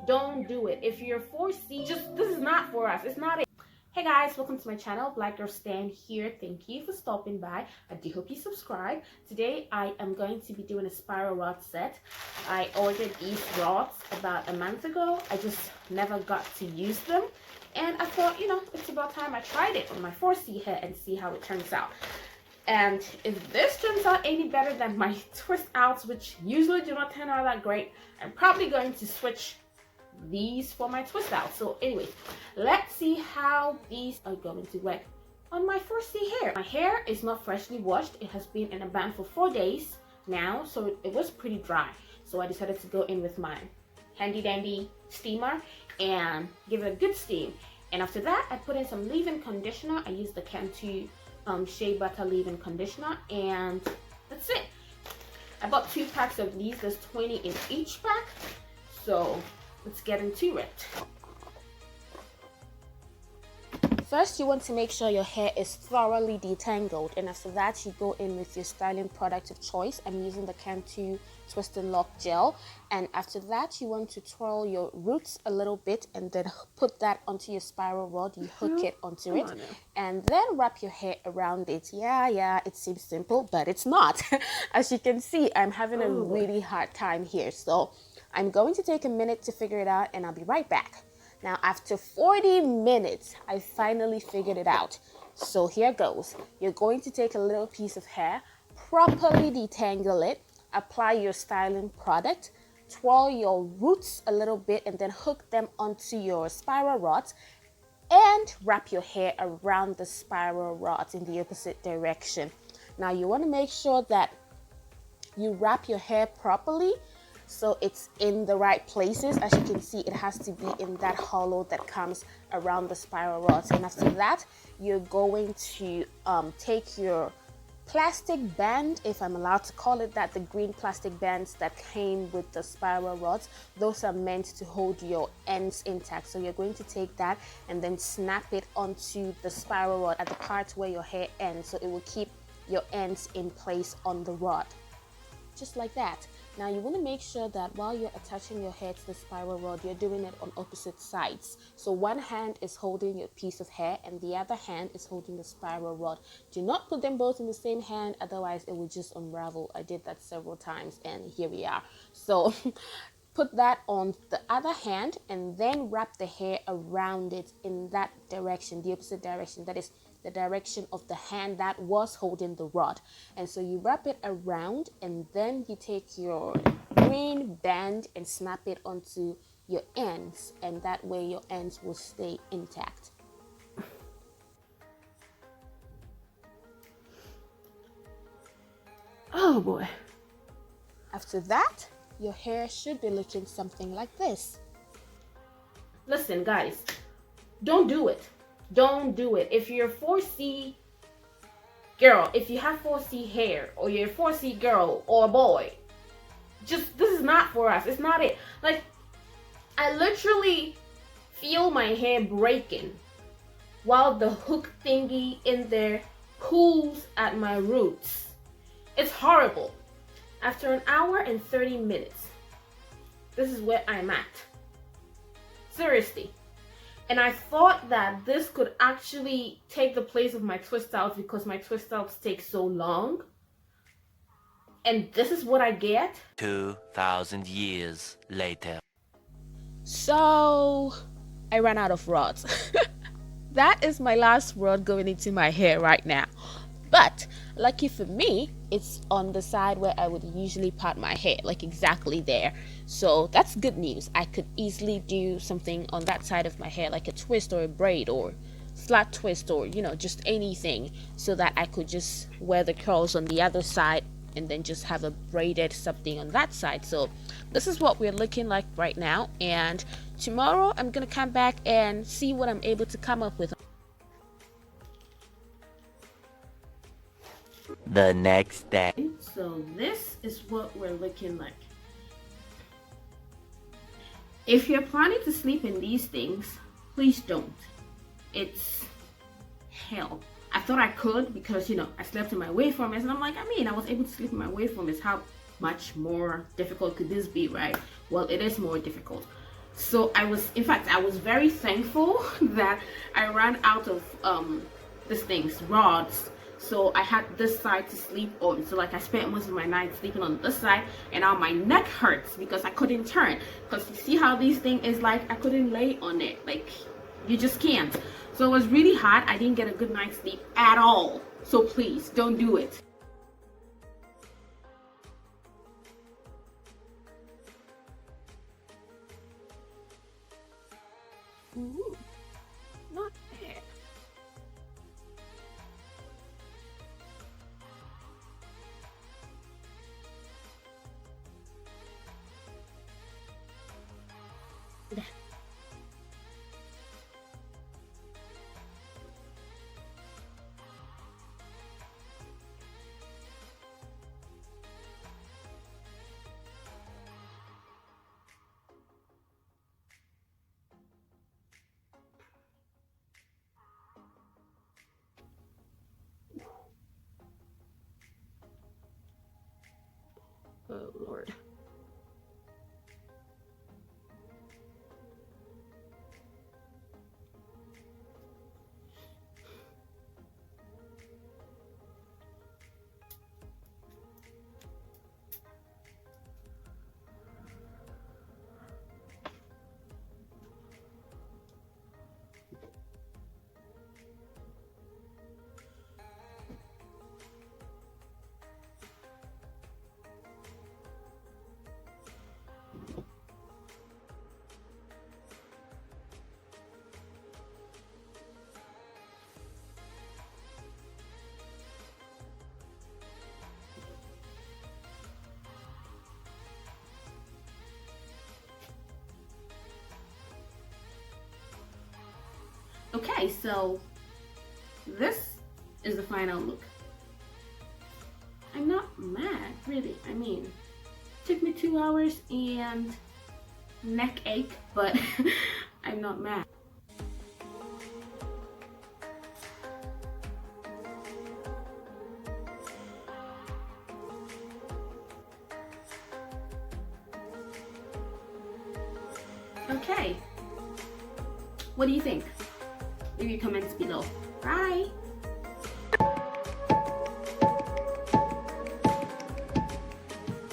Don't do it. If you're 4C, this is not for us. It's not it. Hey guys, welcome to my channel. Black Girl Stan here. Thank you for stopping by. I do hope you subscribe. Today I am going to be doing a spiral rod set. I ordered these rods about a month ago. I just never got to use them, and I thought, you know, it's about time I tried it on my 4C hair and see how it turns out. And if this turns out any better than my twist outs, which usually do not turn out that great, I'm probably going to switch these for my twist out. So anyways, let's see how these are going to work on my 4C hair. My hair is not freshly washed. It has been in a band for 4 days now, so it was pretty dry. So I decided to go in with my handy dandy steamer and give it a good steam. And after that, I put in some leave-in conditioner. I used the Cantu shea butter leave-in conditioner, and that's it. I bought 2 packs of these. There's 20 in each pack, so let's get into it. First, you want to make sure your hair is thoroughly detangled, and after that you go in with your styling product of choice. I'm using the Cantu Twist and Lock Gel, and after that you want to twirl your roots a little bit and then put that onto your spiral rod. You hook it onto it and then wrap your hair around it. Yeah, it seems simple, but it's not. As you can see, I'm having a really hard time here, so I'm going to take a minute to figure it out, and I'll be right back. Now, after 40 minutes, I finally figured it out. So here goes. You're going to take a little piece of hair, properly detangle it, apply your styling product, twirl your roots a little bit, and then hook them onto your spiral rods, and wrap your hair around the spiral rods in the opposite direction. Now, you want to make sure that you wrap your hair properly so it's in the right places. As you can see, it has to be in that hollow that comes around the spiral rods. And after that, you're going to take your plastic band, if I'm allowed to call it that, the green plastic bands that came with the spiral rods. Those are meant to hold your ends intact. So you're going to take that and then snap it onto the spiral rod at the part where your hair ends, so it will keep your ends in place on the rod, just like that. Now, you want to make sure that while you're attaching your hair to the spiral rod, you're doing it on opposite sides. So one hand is holding your piece of hair and the other hand is holding the spiral rod. Do not put them both in the same hand, otherwise it will just unravel. I did that several times and here we are. So put that on the other hand and then wrap the hair around it in that direction, the opposite direction. That is the direction of the hand that was holding the rod. And so you wrap it around and then you take your green band and snap it onto your ends, and that way your ends will stay intact. Oh boy. After that, your hair should be looking something like this. Listen guys, don't do it. Don't do it. If you're 4C girl, if you have 4C hair, or you're a 4C girl or boy, this is not for us. It's not it. Like, I literally feel my hair breaking while the hook thingy in there pulls at my roots. It's horrible. After an hour and 30 minutes, this is where I'm at. Seriously. And I thought that this could actually take the place of my twist outs because my twist outs take so long. And this is what I get. 2,000 years later. So I ran out of rods. That is my last rod going into my hair right now. But lucky for me, it's on the side where I would usually part my hair, like exactly there. So that's good news. I could easily do something on that side of my hair, like a twist or a braid or flat twist, or, you know, just anything, so that I could just wear the curls on the other side and then just have a braided something on that side. So this is what we're looking like right now, and tomorrow I'm gonna come back and see what I'm able to come up with. The next day. So this is what we're looking like. If you're planning to sleep in these things, please don't. It's hell. I thought I could because, you know, I slept in my waveform, and I'm like, I was able to sleep in my waveform. How much more difficult could this be, right? Well, it is more difficult. So I was very thankful that I ran out of these things, rods. So I had this side to sleep on. So like I spent most of my night sleeping on this side, and now my neck hurts because I couldn't turn. Because you see how this thing is, like I couldn't lay on it. Like you just can't. So it was really hot. I didn't get a good night's sleep at all. So please don't do it. Ooh, not bad. Oh Lord. Okay, so this is the final look. I'm not mad, really. I mean, it took me 2 hours and neck ache, but I'm not mad. Okay, what do you think? Leave your comments below. Bye!